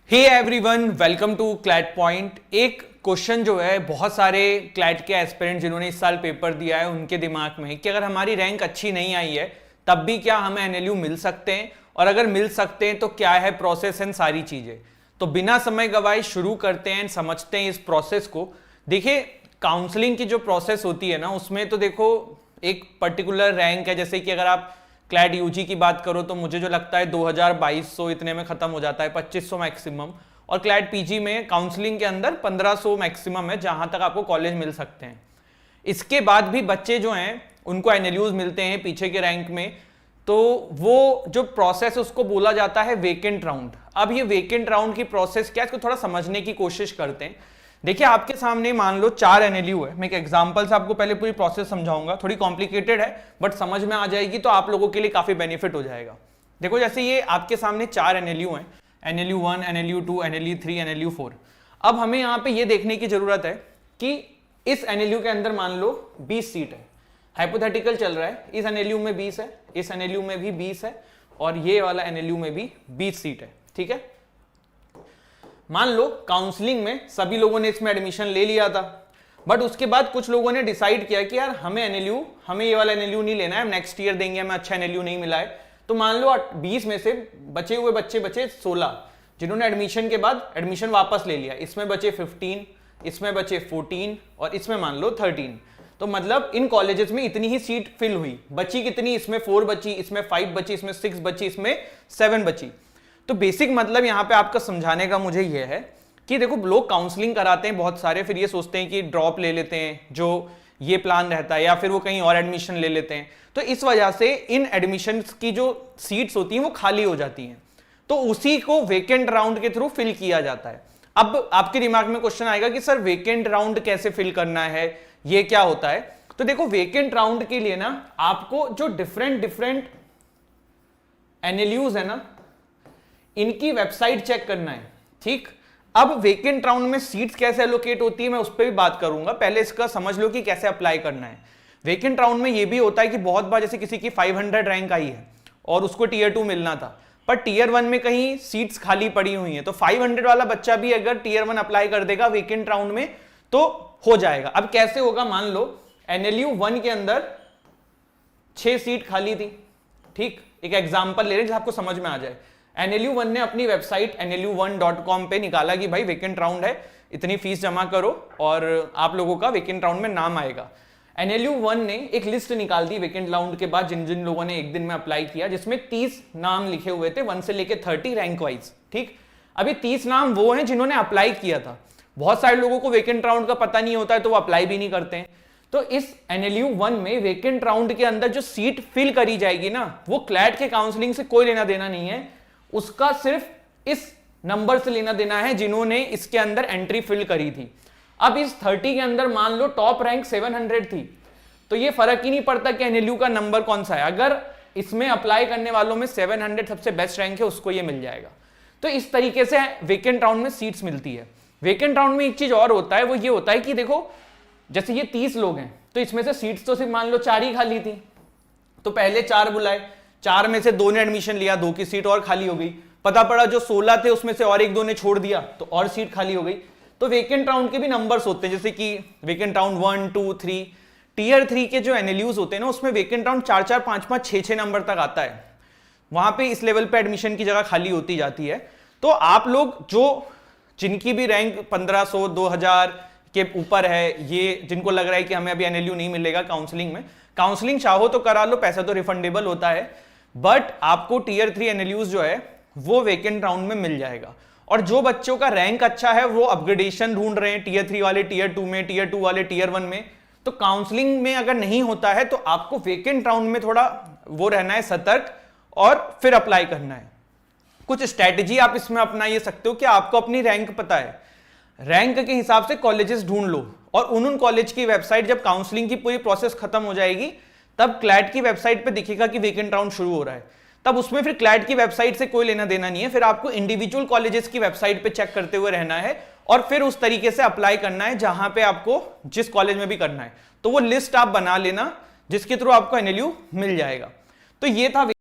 Hey everyone, welcome to CLAT point. एक question जो है बहुत सारे क्लैट के एस्पिरेंट जिन्होंने इस साल पेपर दिया है उनके दिमाग में है कि अगर हमारी रैंक अच्छी नहीं आई है तब भी क्या हमें एनएलयू मिल सकते हैं, और अगर मिल सकते हैं तो क्या है प्रोसेस एंड सारी चीजें। तो बिना समय गवाए शुरू करते हैं, समझते हैं इस प्रोसेस को। देखिए, काउंसलिंग की जो प्रोसेस होती है ना, उसमें तो देखो एक पर्टिकुलर रैंक है। जैसे कि अगर आप क्लैट यूजी की बात करो तो मुझे जो लगता है 2200 इतने में खत्म हो जाता है, 2500 मैक्सिमम। और क्लैट पीजी में काउंसलिंग के अंदर 1500 मैक्सिमम है जहां तक आपको कॉलेज मिल सकते हैं। इसके बाद भी बच्चे जो हैं उनको एनएलयूज मिलते हैं पीछे के रैंक में। तो वो जो प्रोसेस है उसको बोला जाता है वेकेंट राउंड। अब ये वेकेंट राउंड की प्रोसेस क्या है, इसको थोड़ा समझने की कोशिश करते हैं। देखिए, आपके सामने मान लो 4 एनएलयू है। मैं एक एग्जांपल से आपको पहले पूरी प्रोसेस समझाऊंगा, थोड़ी कॉम्प्लिकेटेड है बट समझ में आ जाएगी तो आप लोगों के लिए काफी बेनिफिट हो जाएगा। देखो, जैसे ये आपके सामने 4 एनएलयू हैं, एनएलयू 1, एनएलयू 2, एनएलयू 3, एनएलयू 4। अब हमें यहाँ पे ये देखने की जरूरत है कि इस एनएलयू के अंदर मान लो 20 सीट है, हाइपोथेटिकल चल रहा है। इस एनएलयू में 20 है, इस एनएलयू में भी 20 है, और ये वाला एनएलयू में भी 20 सीट है। ठीक है, मान लो काउंसलिंग में सभी लोगों ने इसमें एडमिशन ले लिया था, बट उसके बाद कुछ लोगों ने डिसाइड किया कि यार हमें ये वाला एनएलयू नहीं लेना है, नेक्स्ट ईयर देंगे, हमें अच्छा एनएलयू नहीं मिला है। तो मान लो 20 में से बचे हुए बच्चे 16 जिन्होंने एडमिशन के बाद एडमिशन वापस ले लिया। इसमें बचे 15, इसमें बचे 14 और इसमें मान लो 13। तो मतलब इन कॉलेजेस में इतनी ही सीट फिल हुई। बची कितनी? इसमें 4 बची, इसमें 5 बची, इसमें 6 बची, इसमें 7 बची। तो बेसिक मतलब यहां पे आपका समझाने का मुझे यह है कि देखो, लोग काउंसलिंग कराते हैं बहुत सारे, फिर ये सोचते हैं कि ड्रॉप ले लेते हैं, जो ये प्लान रहता है, या फिर वो कहीं और एडमिशन ले लेते हैं। तो इस वजह से इन एडमिशन्स की जो सीट्स होती हैं वो खाली हो जाती हैं। तो उसी को वेकेंट राउंड के थ्रू फिल किया जाता है। अब आपके दिमाग में क्वेश्चन आएगा कि सर वेकेंट राउंड कैसे फिल करना है, ये क्या होता है? तो देखो, वेकेंट राउंड के लिए ना आपको जो डिफरेंट एनएलयूज है ना, इनकी वेबसाइट चेक करना है। ठीक, अब वेकेंट राउंड में सीट्स कैसे एलोकेट होती है मैं उस पर भी बात करूंगा। पहले इसका समझ लो कि कैसे अप्लाई करना है। वेकेंट राउंड में ये भी होता है कि बहुत बार जैसे किसी की 500 रैंक आई है और उसको टीयर 2 मिलना था, पर टीयर 1 में कहीं सीट्स खाली पड़ी हुई हैं, तो 500 वाला बच्चा भी अगर टीयर 1 अप्लाई कर देगा वेकेंट राउंड में तो हो जाएगा। अब कैसे होगा? मान लो एनएलयू 1 के अंदर 6 सीट खाली थी। ठीक, एक एग्जाम्पल ले रहे हैं आपको समझ में आ जाए। एनएलयू 1 ने अपनी वेबसाइट NLU1.com पे निकाला कि भाई वेकेंट राउंड है, इतनी फीस जमा करो और आप लोगों का वेकेंट राउंड में नाम आएगा। एनएलयू 1 ने एक लिस्ट निकाल दी वेकेंट राउंड के बाद जिन जिन लोगों ने एक दिन में अप्लाई किया, जिसमें 30 नाम लिखे हुए थे 1 से लेके 30 रैंक वाइज। ठीक, अभी 30 नाम वो हैं जिन्होंने अप्लाई किया था। बहुत सारे लोगों को वेकेंट राउंड का पता नहीं होता है तो वो अप्लाई भी नहीं करते हैं। तो इस एनएलयू 1 में वेकेंट राउंड के अंदर जो सीट फिल करी जाएगी ना, वो क्लैट के काउंसलिंग से कोई लेना देना नहीं है, उसका सिर्फ इस नंबर से लेना देना है जिन्होंने इसके अंदर एंट्री फिल करी थी। अब इस 30 के अंदर मान लो टॉप रैंक 700 थी, तो ये फर्क ही नहीं पड़ता कि एनएलयू का नंबर कौन सा है। अगर इसमें अप्लाई करने वालों में 700 सबसे बेस्ट रैंक है, उसको ये मिल जाएगा। तो इस तरीके से वेकेंट राउंड में सीट्स मिलती है। वेकेंट राउंड में एक चीज और होता है, वो ये होता है कि देखो, जैसे ये 30 लोग हैं तो इसमें से सीट्स तो सिर्फ मान लो 4 ही खाली थी, तो पहले 4 बुलाए, 4 में से 2 ने एडमिशन लिया, 2 की सीट और खाली हो गई। पता पड़ा जो 16 थे उसमें से और 1-2 ने छोड़ दिया तो और सीट खाली हो गई। तो वेकेंट राउंड के भी नंबर्स होते हैं, जैसे कि वेकेंट राउंड 1, 2, 3। टीयर 3 के जो एनएलयूज होते हैं ना, उसमें वेकेंट राउंड 4-4, 5-5, 6-6 नंबर तक आता है। वहां पे इस लेवल पे एडमिशन की जगह खाली होती जाती है। तो आप लोग जो जिनकी भी रैंक 1500, 2000 के ऊपर है, ये जिनको लग रहा है कि हमें अभी एनएलयू नहीं मिलेगा काउंसलिंग में, काउंसलिंग चाहो तो करा लो, पैसा तो रिफंडेबल होता है, बट आपको टीयर 3 एनएलयूज जो है वो वेकेंट राउंड में मिल जाएगा। और जो बच्चों का रैंक अच्छा है वो अपग्रेडेशन ढूंढ रहे हैं, टीयर 3 वाले टीयर 2 में, टीयर 2 वाले टीयर 1 में, तो काउंसलिंग में अगर नहीं होता है तो आपको वेकेंट राउंड में थोड़ा वो रहना है सतर्क, और फिर अप्लाई करना है। कुछ स्ट्रैटेजी आप इसमें अपना ये सकते हो कि आपको अपनी रैंक पता है, रैंक के हिसाब से कॉलेजेस ढूंढ लो, और उन कॉलेज की वेबसाइट जब काउंसलिंग की पूरी प्रोसेस खत्म हो जाएगी तब क्लैट की वेबसाइट पे दिखेगा कि वेकेंट राउंड शुरू हो रहा है, तब उसमें फिर क्लैट की वेबसाइट से कोई लेना देना नहीं है। फिर आपको इंडिविजुअल कॉलेजेस की वेबसाइट पे चेक करते हुए रहना है और फिर उस तरीके से अप्लाई करना है जहां पे आपको जिस कॉलेज में भी करना है। तो वो लिस्ट आप बना लेना जिसके थ्रू आपको एनएलयू मिल जाएगा। तो ये था